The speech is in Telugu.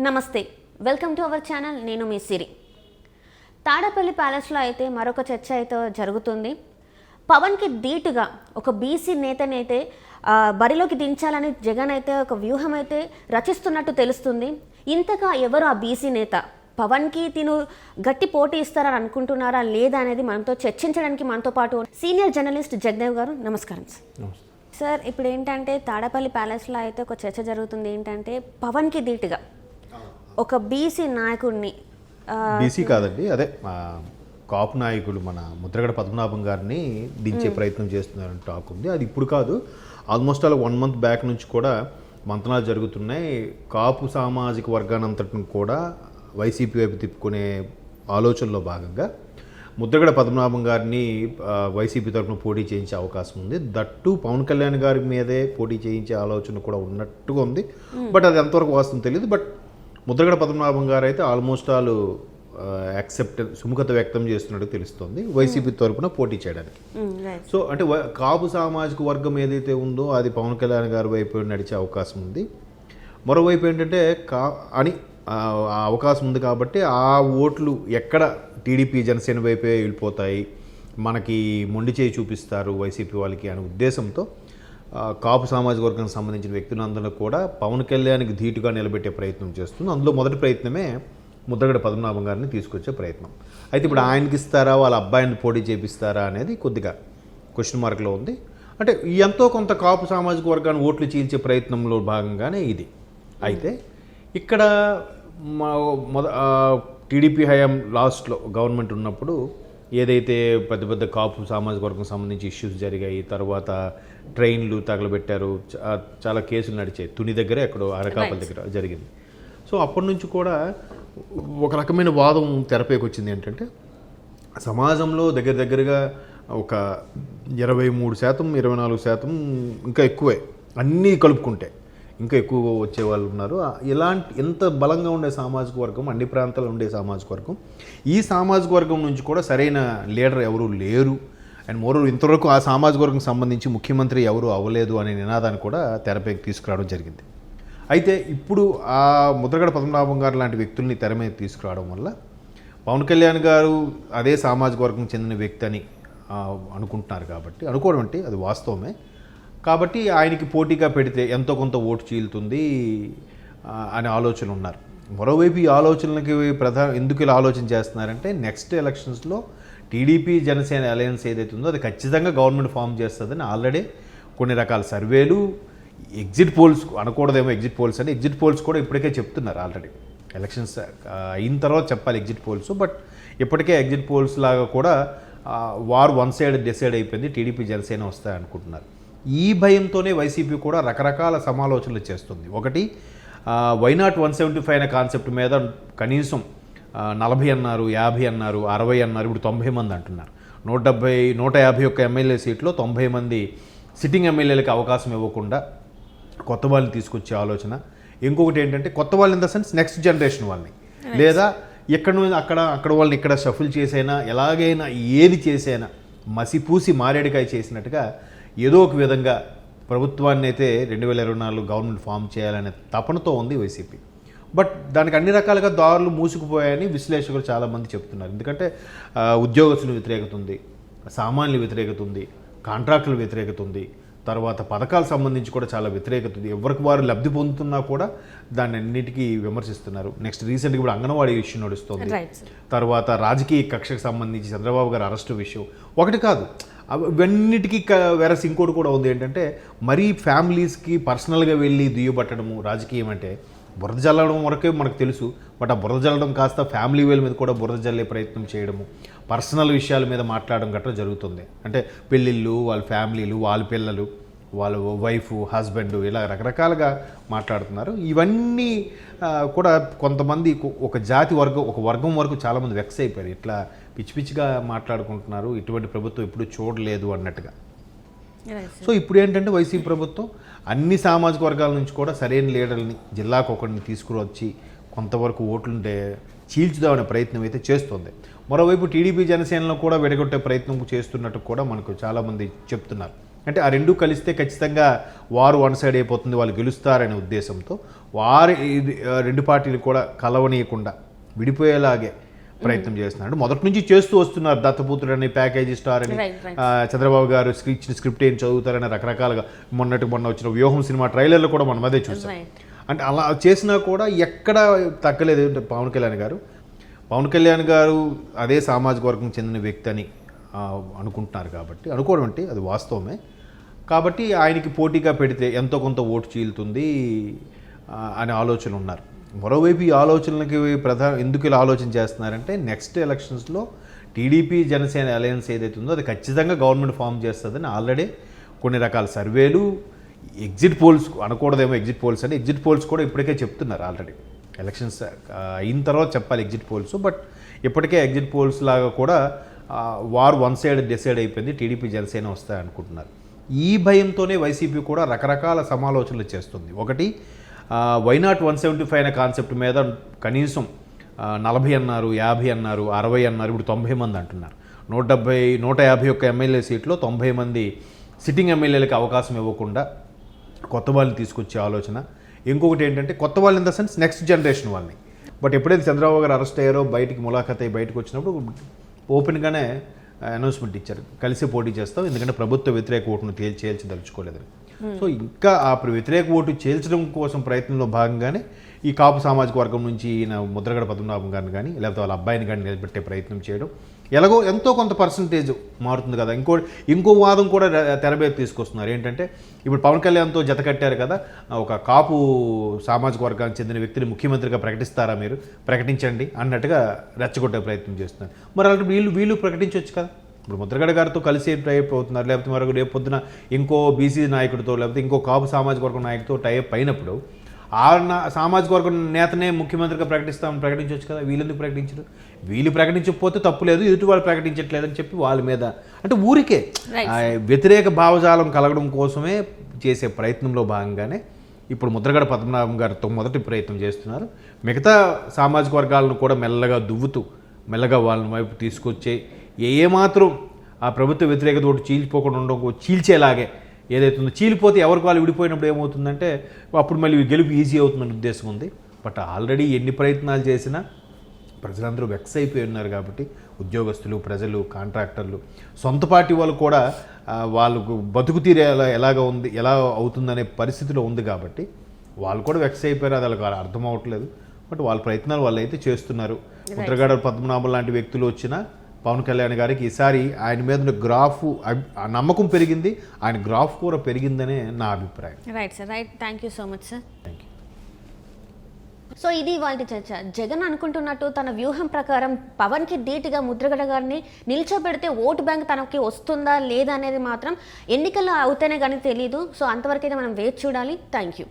నమస్తే, వెల్కమ్ టు అవర్ ఛానల్. నేను మీ సిరి. తాడేపల్లి ప్యాలెస్లో అయితే మరొక చర్చ అయితే జరుగుతుంది. పవన్కి ధీటుగా ఒక బీసీ నేతనైతే బరిలోకి దించాలని జగన్ అయితే ఒక వ్యూహం అయితే రచిస్తున్నట్టు తెలుస్తుంది. ఇంతగా ఎవరు ఆ బీసీ నేత? పవన్కి తిను గట్టి పోటీ ఇస్తారని అనుకుంటున్నారా లేదా అనేది మనతో చర్చించడానికి మనతో పాటు సీనియర్ జర్నలిస్ట్ జగదేవ్ గారు. నమస్కారం సార్. ఇప్పుడు ఏంటంటే తాడేపల్లి ప్యాలెస్లో అయితే ఒక చర్చ జరుగుతుంది. ఏంటంటే పవన్కి ధీటుగా ఒక బీసీ నాయకుడిని, బీసీ కాదండి, అదే కాపు నాయకులు మన ముద్రగడ పద్మనాభం గారిని దించే ప్రయత్నం చేస్తున్నారని టాక్ ఉంది. అది ఇప్పుడు కాదు, ఆల్మోస్ట్ అలా 1 month బ్యాక్ నుంచి కూడా మంతనాలు జరుగుతున్నాయి. కాపు సామాజిక వర్గానంతటిని కూడా వైసీపీ వైపు తిప్పుకునే ఆలోచనలో భాగంగా ముద్రగడ పద్మనాభం గారిని వైసీపీ తరఫున పోటీ చేయించే అవకాశం ఉంది. దట్టు పవన్ కళ్యాణ్ గారి మీదే పోటీ చేయించే ఆలోచన కూడా ఉన్నట్టుగా ఉంది. బట్ అది ఎంతవరకు వాస్తవం తెలియదు. బట్ ముద్రగడ పద్మనాభం గారు అయితే ఆల్మోస్ట్ ఆల్ సుముఖత వ్యక్తం చేస్తున్నట్టు తెలుస్తుంది వైసీపీ తరఫున పోటీ చేయడానికి. సో అంటే కాపు సామాజిక వర్గం ఏదైతే ఉందో అది పవన్ కళ్యాణ్ గారి వైపు నడిచే అవకాశం ఉంది. మరోవైపు ఏంటంటే ఆ అవకాశం ఉంది కాబట్టి ఆ ఓట్లు ఎక్కడ టీడీపీ జనసేన వైపే వెళ్ళిపోతాయి, మనకి మొండి చేయి చూపిస్తారు వైసీపీ వాళ్ళకి అనే ఉద్దేశంతో కాపు సామాజిక వర్గానికి సంబంధించిన వ్యక్తులందరూ కూడా పవన్ కళ్యాణ్కి ధీటుగా నిలబెట్టే ప్రయత్నం చేస్తుంది. అందులో మొదటి ప్రయత్నమే ముద్రగడ పద్మనాభం గారిని తీసుకొచ్చే ప్రయత్నం. అయితే ఇప్పుడు ఆయనకి ఇస్తారా, వాళ్ళ అబ్బాయిని పోటీ చేపిస్తారా అనేది కొద్దిగా క్వశ్చన్ మార్క్లో ఉంది. అంటే ఎంతో కొంత కాపు సామాజిక వర్గాన్ని ఓట్లు చీల్చే ప్రయత్నంలో భాగంగానే ఇది. అయితే ఇక్కడ టీడీపీ హయాం లాస్ట్లో గవర్నమెంట్ ఉన్నప్పుడు ఏదైతే పెద్ద పెద్ద కాపు సామాజిక వర్గం సంబంధించి ఇష్యూస్ జరిగాయి, తర్వాత ట్రైన్లు తగలబెట్టారు, చాలా కేసులు నడిచాయి. తుని దగ్గర ఎక్కడో అరకాపల్లి దగ్గర జరిగింది. సో అప్పటి నుంచి కూడా ఒక రకమైన వాదం తెరపైకి వచ్చింది. ఏంటంటే సమాజంలో దగ్గరగా ఒక 23%, 24% ఇంకా ఎక్కువే అన్నీ కలుపుకుంటే ఇంకా ఎక్కువ వచ్చేవాళ్ళు ఉన్నారు. ఎంత బలంగా ఉండే సామాజిక వర్గం, అన్ని ప్రాంతాల్లో ఉండే సామాజిక వర్గం, ఈ సామాజిక వర్గం నుంచి కూడా సరైన లీడర్ ఎవరు లేరు. అండ్ మోరోవర్ ఇంతవరకు ఆ సామాజిక వర్గం సంబంధించి ముఖ్యమంత్రి ఎవరు అవ్వలేదు అనే నినాదాన్ని కూడా తెరపైకి తీసుకురావడం జరిగింది. అయితే ఇప్పుడు ఆ ముద్రగడ పద్మనాభం గారు లాంటి వ్యక్తుల్ని తెర మీద తీసుకురావడం వల్ల పవన్ కళ్యాణ్ గారు అదే సామాజిక వర్గం చెందిన వ్యక్తి అని అనుకుంటున్నారు. కాబట్టి అనుకోవడం అంటే అది వాస్తవమే. కాబట్టి ఆయనకి పోటీగా పెడితే ఎంతో కొంత ఓటు చీలుతుంది అనే ఆలోచనలు ఉన్నారు. మరోవైపు ఈ ఆలోచనలకి ఎందుకు ఇలా ఆలోచన చేస్తున్నారంటే నెక్స్ట్ ఎలక్షన్స్లో టీడీపీ జనసేన అలయన్స్ ఏదైతే ఉందో అది ఖచ్చితంగా గవర్నమెంట్ ఫామ్ చేస్తుందని ఆల్రెడీ కొన్ని రకాల సర్వేలు, ఎగ్జిట్ పోల్స్ అనకూడదేమో, ఎగ్జిట్ పోల్స్ అని ఎగ్జిట్ పోల్స్ కూడా ఇప్పటికే చెప్తున్నారు. ఆల్రెడీ ఎలక్షన్స్ అయిన తర్వాత చెప్పాలి ఎగ్జిట్ పోల్స్. బట్ ఇప్పటికే ఎగ్జిట్ పోల్స్ లాగా కూడా వార్ వన్ సైడ్ డిసైడ్ అయిపోయింది, టీడీపీ జనసేన వస్తాయి అనుకుంటున్నారు. ఈ భయంతోనే వైసీపీ కూడా రకరకాల సమాలోచనలు చేస్తుంది. ఒకటి వైనాట్ 175 అనే కాన్సెప్ట్ మీద కనీసం 40 అన్నారు, 50 అన్నారు, 60 అన్నారు, ఇప్పుడు 90 మంది అంటున్నారు. 151 ఎమ్మెల్యే సీట్లో 90 మంది సిట్టింగ్ ఎమ్మెల్యేలకు అవకాశం ఇవ్వకుండా కొత్త వాళ్ళని తీసుకొచ్చే ఆలోచన. ఇంకొకటి ఏంటంటే కొత్త వాళ్ళు in the sense next generation వాళ్ళని, లేదా ఎక్కడ నుండి అక్కడ వాళ్ళని ఇక్కడ షఫుల్ చేసైనా ఎలాగైనా ఏది చేసైనా మసిపూసి మారేడుకాయ చేసినట్టుగా ఏదో ఒక విధంగా ప్రభుత్వాన్ని అయితే 2024 గవర్నమెంట్ ఫామ్ చేయాలనే తపనతో ఉంది వైసీపీ. బట్ దానికి అన్ని రకాలుగా దారులు మూసుకుపోయాయని విశ్లేషకులు చాలామంది చెప్తున్నారు. ఎందుకంటే ఉద్యోగస్తుల వ్యతిరేకత ఉంది, సామాన్యుల వ్యతిరేకత ఉంది, కాంట్రాక్టుల వ్యతిరేకత ఉంది, తర్వాత పథకాలకు సంబంధించి కూడా చాలా వ్యతిరేకత ఉంది. ఎవరికి వారు లబ్ధి పొందుతున్నా కూడా దాన్ని అన్నిటికీ విమర్శిస్తున్నారు. నెక్స్ట్ రీసెంట్గా ఇప్పుడు అంగన్వాడీ ఇష్యూ నడుస్తుంది. తర్వాత రాజకీయ కక్షకు సంబంధించి చంద్రబాబు గారి అరెస్టు విషయం ఒకటి కాదు, ఇవన్నిటికీ వెరస్ ఇంకోటి కూడా ఉంది. ఏంటంటే మరీ ఫ్యామిలీస్కి పర్సనల్గా వెళ్ళి దుయ్యబట్టడము. రాజకీయం అంటే బురద జల్లడం వరకే మనకు తెలుసు. బట్ ఆ బురద జల్లడం కాస్త ఫ్యామిలీ వేల మీద కూడా బురద జల్లే ప్రయత్నం చేయడము, పర్సనల్ విషయాల మీద మాట్లాడడం గట్రా జరుగుతుంది. అంటే పెళ్ళిళ్ళు, వాళ్ళ ఫ్యామిలీలు, వాళ్ళ పిల్లలు, వాళ్ళ వైఫ్, హస్బెండ్, ఇలా రకరకాలుగా మాట్లాడుతున్నారు. ఇవన్నీ కూడా కొంతమంది ఒక వర్గం వరకు చాలామంది వెక్స్ అయిపోయారు. ఇట్లా పిచ్చి పిచ్చిగా మాట్లాడుకుంటున్నారు, ఇటువంటి ప్రభుత్వం ఎప్పుడూ చూడలేదు అన్నట్టుగా. సో ఇప్పుడు ఏంటంటే వైసీపీ ప్రభుత్వం అన్ని సామాజిక వర్గాల నుంచి కూడా సరైన లీడర్ని జిల్లాకు ఒకరిని తీసుకువచ్చి కొంతవరకు ఓట్లుంటే చీల్చుదామనే ప్రయత్నం అయితే చేస్తుంది. మరోవైపు టీడీపీ జనసేనలో కూడా విడగొట్టే ప్రయత్నం చేస్తున్నట్టు కూడా మనకు చాలామంది చెప్తున్నారు. అంటే ఆ రెండు కలిస్తే ఖచ్చితంగా వారు వన్ సైడ్ అయిపోతుంది, వాళ్ళు గెలుస్తారనే ఉద్దేశంతో రెండు పార్టీలు కూడా కలవనీయకుండా విడిపోయేలాగే ప్రయత్నం చేస్తున్నారు. అంటే మొదటి నుంచి చేస్తూ వస్తున్నారు. దత్తపుత్రుడని, ప్యాకేజీ స్టార్ అని, చంద్రబాబు గారు ఇచ్చిన స్క్రిప్ట్ ఏం చదువుతారని రకరకాలుగా మొన్న వచ్చిన వ్యూహం సినిమా ట్రైలర్లు కూడా మనం అదే చూసాం. అంటే అలా చేసినా కూడా ఎక్కడ తగ్గలేదు. పవన్ కళ్యాణ్ గారు అదే సామాజిక వర్గం చెందిన వ్యక్తి అని అనుకుంటున్నారు కాబట్టి, అనుకోవడం అంటే అది వాస్తవమే కాబట్టి ఆయనకి పోటీగా పెడితే ఎంతో కొంత ఓటు చీలుతుంది అనే ఆలోచన ఉన్నారు. మరోవైపు ఈ ఆలోచనలకి ఎందుకు ఇలా ఆలోచన చేస్తున్నారంటే నెక్స్ట్ ఎలక్షన్స్లో టీడీపీ జనసేన అలయన్స్ ఏదైతే ఉందో అది ఖచ్చితంగా గవర్నమెంట్ ఫామ్ చేస్తుందని ఆల్రెడీ కొన్ని రకాల సర్వేలు, ఎగ్జిట్ పోల్స్ అనకూడదేమో, ఎగ్జిట్ పోల్స్ కూడా ఇప్పటికే చెప్తున్నారు. ఆల్రెడీ ఎలక్షన్స్ అయిన తర్వాత చెప్పాలి ఎగ్జిట్ పోల్స్, బట్ ఇప్పటికే ఎగ్జిట్ పోల్స్ లాగా కూడా వారు వన్ సైడ్ డిసైడ్ అయిపోయింది, టీడీపీ జనసేన వస్తాయి అనుకుంటున్నారు. ఈ భయంతోనే వైసీపీ కూడా రకరకాల సమాలోచనలు చేస్తుంది. ఒకటి వైనాట్ 175 అనే కాన్సెప్ట్ మీద కనీసం 40 అన్నారు, 50 అన్నారు, 60 అన్నారు, ఇప్పుడు 90 మంది అంటున్నారు. 151 ఎమ్మెల్యే సీట్లో 90 మంది సిట్టింగ్ ఎమ్మెల్యేలకు అవకాశం ఇవ్వకుండా కొత్త వాళ్ళని తీసుకొచ్చే ఆలోచన. ఇంకొకటి ఏంటంటే కొత్త వాళ్ళు in the sense next generation వాళ్ళని. బట్ ఎప్పుడైతే చంద్రబాబు గారు అరెస్ట్ అయ్యారో బయటికి ములాఖత్ అయ్యి బయటకు వచ్చినప్పుడు ఓపెన్గానే అనౌన్స్మెంట్ ఇచ్చారు, కలిసి పోటీ చేస్తాం, ఎందుకంటే ప్రభుత్వ వ్యతిరేక ఓటును తేల్చదలుచుకోలేదని. సో ఇంకా ఆ వ్యతిరేక ఓటు చేల్చడం కోసం ప్రయత్నంలో భాగంగానే ఈ కాపు సామాజిక వర్గం నుంచి ఈయన ముద్రగడ పద్మనాభం గారిని కానీ లేకపోతే వాళ్ళ అబ్బాయిని కానీ నిలబెట్టే ప్రయత్నం చేయడం, ఎలాగో ఎంతో కొంత పర్సంటేజ్ మారుతుంది కదా. ఇంకో వాదం కూడా తెర మీద తీసుకొస్తున్నారు. ఏంటంటే ఇప్పుడు పవన్ కళ్యాణ్తో జత కట్టారు కదా, ఒక కాపు సామాజిక వర్గానికి చెందిన వ్యక్తిని ముఖ్యమంత్రిగా ప్రకటిస్తారా, మీరు ప్రకటించండి అన్నట్టుగా రెచ్చగొట్టే ప్రయత్నం చేస్తున్నారు. మరి అలాంటి వీళ్ళు ప్రకటించవచ్చు కదా. ఇప్పుడు ముద్రగడ గారితో కలిసి టైప్ అవుతున్నారు, లేకపోతే మరొక రేపు పొద్దున ఇంకో బీసీ నాయకుడితో లేకపోతే ఇంకో కాపు సామాజిక వర్గం నాయకుడితో టైప్ అయినప్పుడు ఆ సామాజిక వర్గం నేతనే ముఖ్యమంత్రిగా ప్రకటించవచ్చు కదా. వీళ్ళెందుకు ప్రకటించరు? వీళ్ళు ప్రకటించకపోతే తప్పులేదు, ఎదుటి వాళ్ళు ప్రకటించట్లేదని చెప్పి వాళ్ళ మీద అంటే ఊరికే వ్యతిరేక భావజాలం కలగడం కోసమే చేసే ప్రయత్నంలో భాగంగానే ఇప్పుడు ముద్రగడ పద్మనాభం గారితో మొదటి ప్రయత్నం చేస్తున్నారు. మిగతా సామాజిక వర్గాలను కూడా మెల్లగా వాళ్ళని వైపు తీసుకొచ్చే ఏమాత్రం ఆ ప్రభుత్వ వ్యతిరేకత ఒకటి చీలిపోకుండా ఉండడం, చీల్చేలాగే ఏదైతే ఉందో, చీలిపోతే ఎవరికి వాళ్ళు విడిపోయినప్పుడు ఏమవుతుందంటే అప్పుడు మళ్ళీ గెలుపు ఈజీ అవుతుందని ఉద్దేశం ఉంది. బట్ ఆల్రెడీ ఎన్ని ప్రయత్నాలు చేసినా ప్రజలందరూ వెక్స్ అయిపోయి ఉన్నారు కాబట్టి ఉద్యోగస్తులు, ప్రజలు, కాంట్రాక్టర్లు, సొంత పార్టీ వాళ్ళు కూడా వాళ్ళకు బతుకు తీరే ఎలా అవుతుందనే పరిస్థితిలో ఉంది కాబట్టి వాళ్ళు కూడా వెక్స్ అయిపోయారు. అది వాళ్ళకి అర్థం అవ్వట్లేదు. బట్ వాళ్ళ ప్రయత్నాలు వాళ్ళు అయితే చేస్తున్నారు. ముద్రగడ పద్మనాభం లాంటి వ్యక్తులు వచ్చినా పవన్ కళ్యాణ్ గారికి ఈసారి ఆయన మీద గ్రాఫ్ నమ్మకం పెరిగింది, ఆయన గ్రాఫ్ కూడా పెరిగిందనే నా అభిప్రాయం. Right sir, right. Thank you so much sir. Thank you. So ఇది వాళ్ళ చర్చ. జగన్ అనుకుంటున్నట్టు తన వ్యూహం ప్రకారం పవన్కి ధీటుగా ముద్రగడ గారిని నిల్చోబెడితే ఓటు బ్యాంక్ తనకి వస్తుందా లేదా అనేది మాత్రం ఎన్నికల్లో అవుతేనే కానీ తెలీదు. సో అంతవరకైతే మనం వేచి చూడాలి. Thank you.